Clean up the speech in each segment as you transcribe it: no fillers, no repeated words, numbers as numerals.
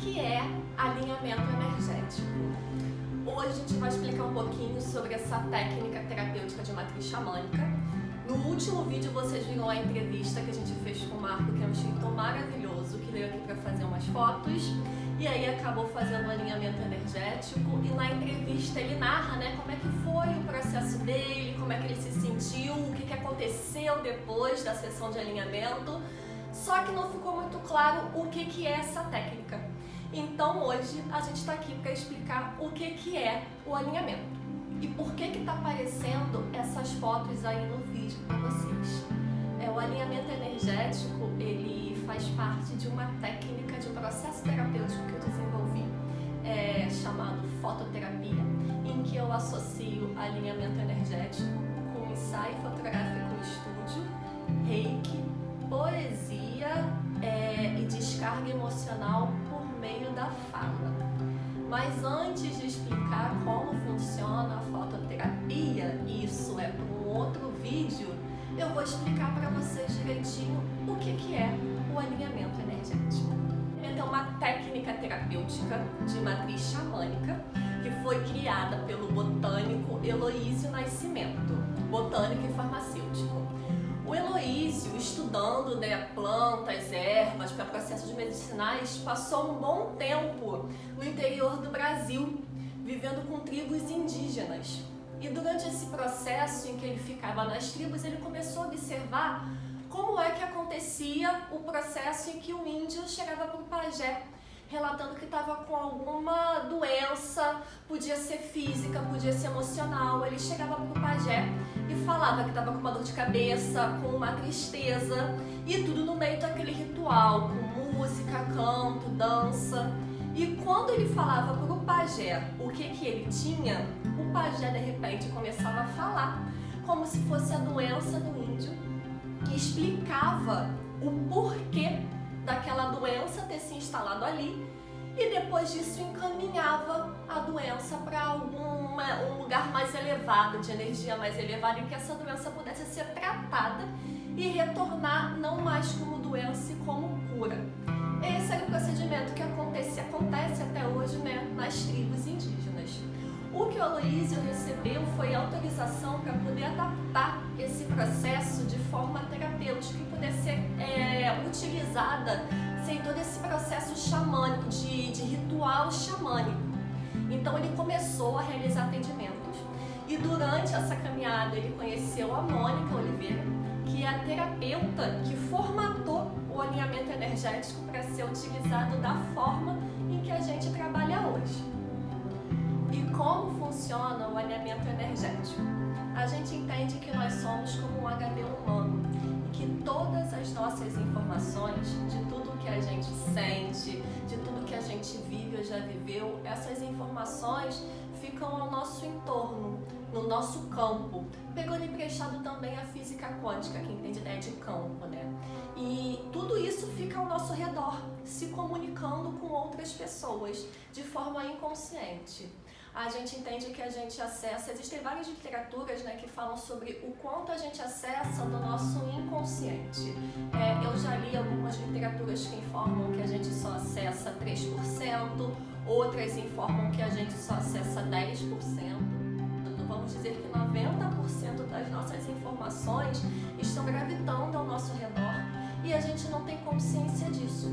que é alinhamento energético. Hoje a gente vai explicar um pouquinho sobre essa técnica terapêutica de matriz xamânica. No último vídeo vocês viram a entrevista que a gente fez com o Marco, que é um escritor maravilhoso, que veio aqui para fazer umas fotos e aí acabou fazendo um alinhamento energético, e na entrevista ele narra, como é que foi o processo dele, como é que ele se sentiu, o que aconteceu depois da sessão de alinhamento, só que não ficou muito claro o que é essa técnica. Então hoje a gente está aqui para explicar o que é o alinhamento e por que está aparecendo essas fotos aí no vídeo para vocês. O alinhamento energético, ele faz parte de uma técnica, de um processo terapêutico que eu desenvolvi, chamado fototerapia, em que eu associo alinhamento energético com ensaio fotográfico em estúdio, reiki, poesia e descarga emocional por meio da fala. Mas antes de explicar como funciona a fototerapia, isso é para um outro vídeo, eu vou explicar para vocês direitinho o que é o alinhamento energético. É uma técnica terapêutica de matriz xamânica que foi criada pelo botânico Heloísio Nascimento, botânico e farmacêutico. O Heloísio, estudando plantas, ervas para processos medicinais, passou um bom tempo no interior do Brasil, vivendo com tribos indígenas. E durante esse processo em que ele ficava nas tribos, ele começou a observar como é que acontecia o processo em que o índio chegava para o pajé, relatando que estava com alguma doença, podia ser física, podia ser emocional. Ele chegava para o pajé e falava que estava com uma dor de cabeça, com uma tristeza, e tudo no meio daquele ritual, com música, canto, dança. E quando ele falava para o pajé o que ele tinha, o pajé de repente começava a falar, como se fosse a doença do índio, e explicava o porquê daquela doença ter se instalado ali, e depois disso encaminhava a doença para um lugar mais elevado, de energia mais elevada, em que essa doença pudesse ser tratada e retornar não mais como doença e como cura. Esse era o procedimento que acontece até hoje, nas tribos indígenas. O que o Heloísio recebeu foi autorização para poder adaptar esse processo de forma terapêutica e poder ser utilizada sem todo esse processo xamânico, de ritual xamânico. Então ele começou a realizar atendimentos, e durante essa caminhada ele conheceu a Mônica Oliveira, que é a terapeuta que formatou o alinhamento energético para ser utilizado da forma em que a gente trabalha hoje. E como funciona o alinhamento energético? A gente entende que nós somos como um HD humano, e que todas as nossas informações, de tudo que a gente sente, de tudo que a gente vive ou já viveu, essas informações ficam ao nosso entorno, no nosso campo, pegando emprestado também a física quântica, que entende a ideia de campo, E tudo isso fica ao nosso redor, se comunicando com outras pessoas, de forma inconsciente. A gente entende que a gente acessa, existem várias literaturas que falam sobre o quanto a gente acessa do nosso inconsciente. Eu já li algumas literaturas que informam que a gente só acessa 3%, outras informam que a gente só acessa 10%. Vamos dizer que 90% das nossas informações estão gravitando ao nosso redor e a gente não tem consciência disso.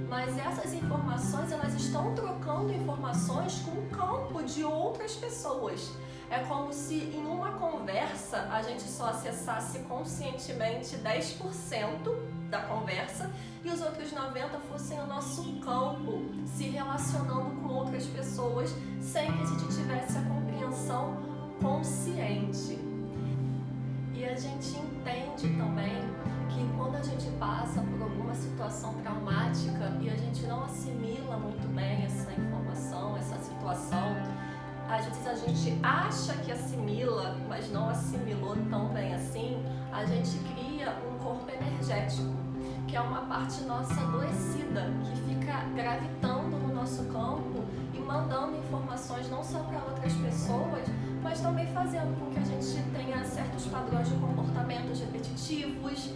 Mas essas informações, elas estão trocando informações com o campo de outras pessoas. É como se em uma conversa a gente só acessasse conscientemente 10% da conversa e os outros 90% fossem o nosso campo, se relacionando com outras pessoas sem que a gente tivesse a compreensão consciente. E a gente entende também que quando a gente passa por alguma situação traumática e a gente não assimila muito bem essa informação, essa situação, às vezes a gente acha que assimila, mas não assimilou tão bem assim, a gente cria um corpo energético, que é uma parte nossa adoecida, que fica gravitando no nosso campo e mandando informações não só para outras pessoas, mas também fazendo com que a gente tenha certos padrões de comportamentos repetitivos,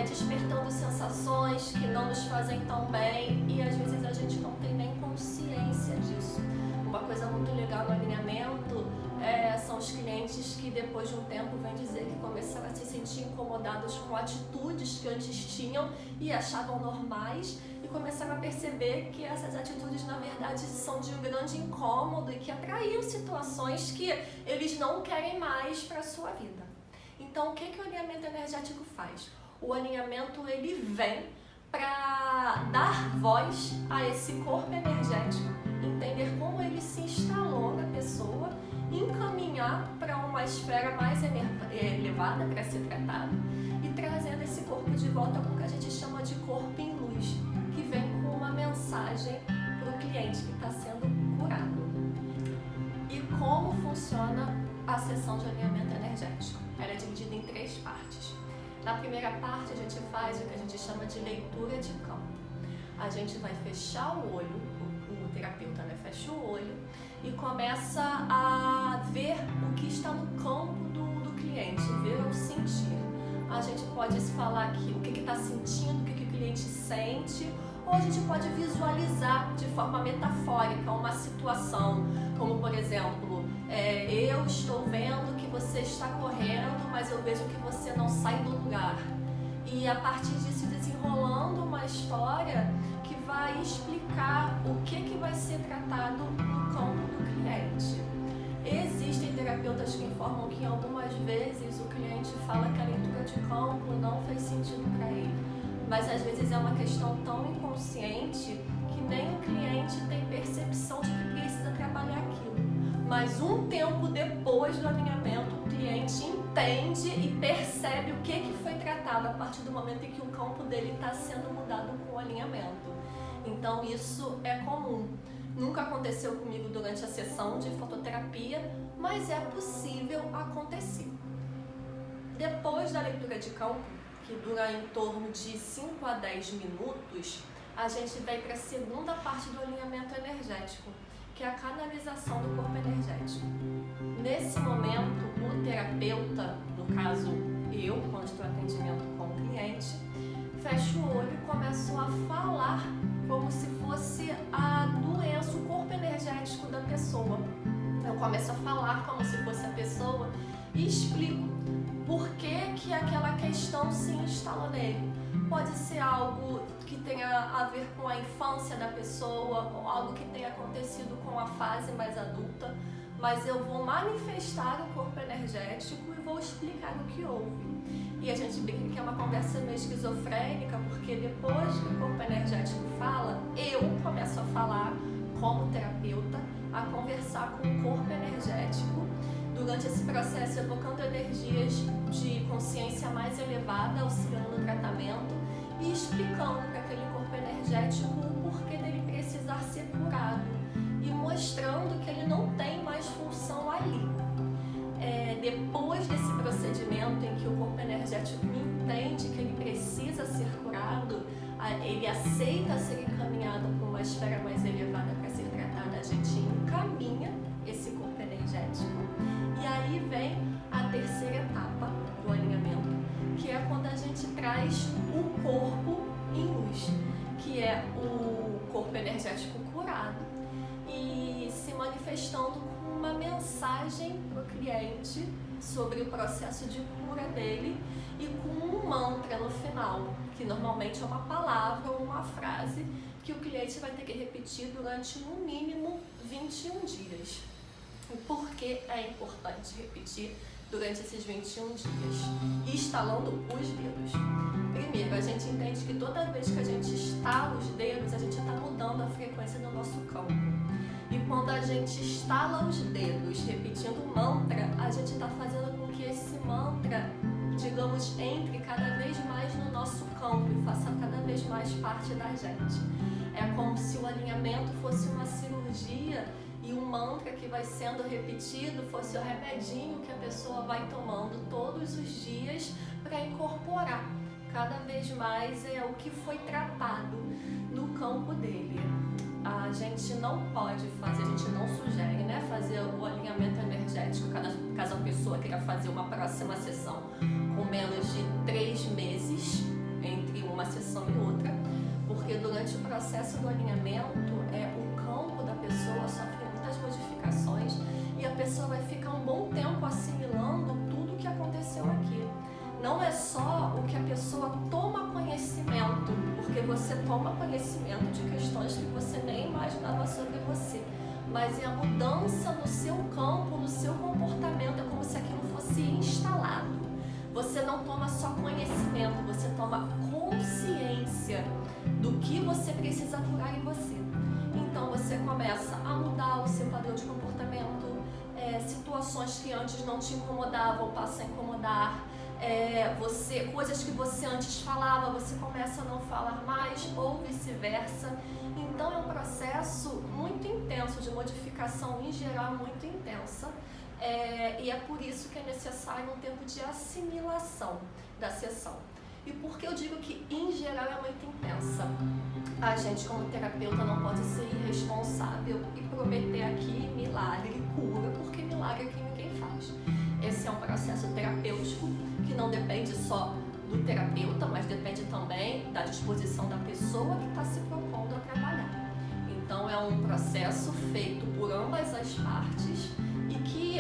despertando sensações que não nos fazem tão bem, e às vezes a gente não tem nem incomodados com atitudes que antes tinham e achavam normais e começaram a perceber que essas atitudes na verdade são de um grande incômodo e que atraíam situações que eles não querem mais para a sua vida. Então, o que o alinhamento energético faz? O alinhamento ele vem para dar voz a esse corpo energético, entender como ele se instalou na pessoa, encaminhar para uma esfera mais elevada para ser tratado e trazendo esse corpo de volta com o que a gente chama de corpo em luz, que vem com uma mensagem para o cliente que está sendo curado. E como funciona a sessão de alinhamento energético? Ela é dividida em 3 partes. Na primeira parte a gente faz o que a gente chama de leitura de campo. A gente vai fechar o olho, o terapeuta fecha o olho e começa a ver o que está no campo do cliente, ver ou sentir. A gente pode falar aqui o que está sentindo, o que o cliente sente, ou a gente pode visualizar de forma metafórica uma situação, como por exemplo, eu estou vendo que você está correndo, mas eu vejo que você não sai do lugar. E a partir disso desenrolando uma história que vai explicar o que vai ser tratado no campo do cliente. Existem terapeutas que informam que algumas vezes o cliente fala que a leitura de campo não fez sentido para ele. Mas às vezes é uma questão tão inconsciente que nem o cliente tem percepção de que precisa trabalhar aquilo. Mas um tempo depois do alinhamento, o cliente entende e percebe o que foi tratado a partir do momento em que o campo dele está sendo mudado com o alinhamento. Então isso é comum. Nunca aconteceu comigo durante a sessão de fototerapia, mas é possível acontecer. Depois da leitura de campo, que dura em torno de 5 a 10 minutos, a gente vai para a segunda parte do alinhamento energético, que é a canalização do corpo energético. Nesse momento, o terapeuta, no caso eu, quando estou em atendimento com o cliente, fecho o olho e começo a falar como se fosse a doença, o corpo energético da pessoa. Eu começo a falar como se fosse a pessoa e explico por que aquela questão se instalou nele. Pode ser algo que tenha a ver com a infância da pessoa ou algo que tenha acontecido com a fase mais adulta, mas eu vou manifestar o corpo energético e vou explicar o que houve. E a gente brinca que é uma conversa meio esquizofrênica, porque depois que o corpo energético fala, eu começo a falar como terapeuta, a conversar com o corpo energético, durante esse processo evocando energias de consciência mais elevada, auxiliando no tratamento e explicando para aquele corpo energético o porquê dele precisar ser curado e mostrando que ele não tem mais função ali. Depois desse procedimento em que o corpo energético entende que ele precisa ser curado, ele aceita ser encaminhado para uma esfera mais elevada para ser tratada, a gente encaminha esse corpo energético. E aí vem a terceira etapa do alinhamento, que é quando a gente traz o corpo em luz, que é o corpo energético curado e se manifestando com uma mensagem para o cliente sobre o processo de cura dele e com um mantra no final, que normalmente é uma palavra ou uma frase que o cliente vai ter que repetir durante no mínimo 21 dias. E por que é importante repetir durante esses 21 dias? Instalando os dedos. Primeiro, a gente entende que toda vez que a gente estala os dedos, a gente está mudando a frequência do nosso campo. E quando a gente estala os dedos repetindo o mantra, a gente está fazendo com que esse mantra, digamos, entre cada vez mais no nosso campo e faça cada vez mais parte da gente. É como se o alinhamento fosse uma cirurgia e o mantra que vai sendo repetido fosse o remedinho que a pessoa vai tomando todos os dias para incorporar cada vez mais o que foi tratado no campo dele. A gente não pode fazer, a gente não sugere, fazer o alinhamento energético caso a pessoa queira fazer uma próxima sessão com menos de 3 meses entre uma sessão e outra, porque durante o processo do alinhamento o campo da pessoa sofre muitas modificações e a pessoa vai ficar um bom tempo assimilando tudo o que aconteceu aqui. não é só o que a pessoa toma conhecimento, porque você toma conhecimento de questões que você nem imaginava sobre você, mas é a mudança no seu campo, no seu comportamento, é como se aquilo fosse instalado. Você não toma só conhecimento, você toma consciência do que você precisa curar em você. Então você começa a mudar o seu padrão de comportamento, situações que antes não te incomodavam passam a incomodar, coisas que você antes falava, você começa a não falar mais ou vice-versa. Então é um processo muito intenso, de modificação em geral muito intensa, e é por isso que é necessário um tempo de assimilação da sessão. E por que eu digo que em geral é muito intensa? A gente como terapeuta não pode ser irresponsável e prometer aqui milagre e cura, porque milagre aqui ninguém faz. Esse é um processo terapêutico que não depende só do terapeuta, mas depende também da disposição da pessoa que está se propondo a trabalhar. Então é um processo feito por ambas as partes e que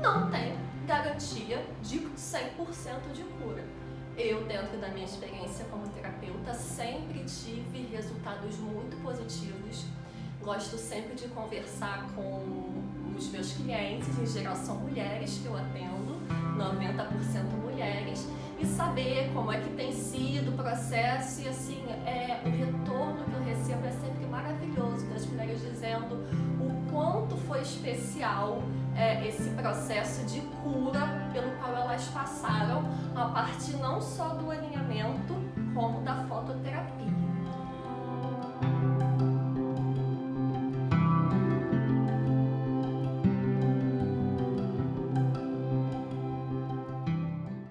não tem garantia de 100% de cura. Eu, dentro da minha experiência como terapeuta, sempre tive resultados muito positivos. Gosto sempre de conversar com os meus clientes, em geral são mulheres que eu atendo, 90% mulheres, e saber como é que tem sido o processo. E assim, o retorno que eu recebo é sempre maravilhoso, das mulheres dizendo o quanto foi especial esse processo de cura pelo qual elas passaram, a partir não só do alinhamento, como da fototerapia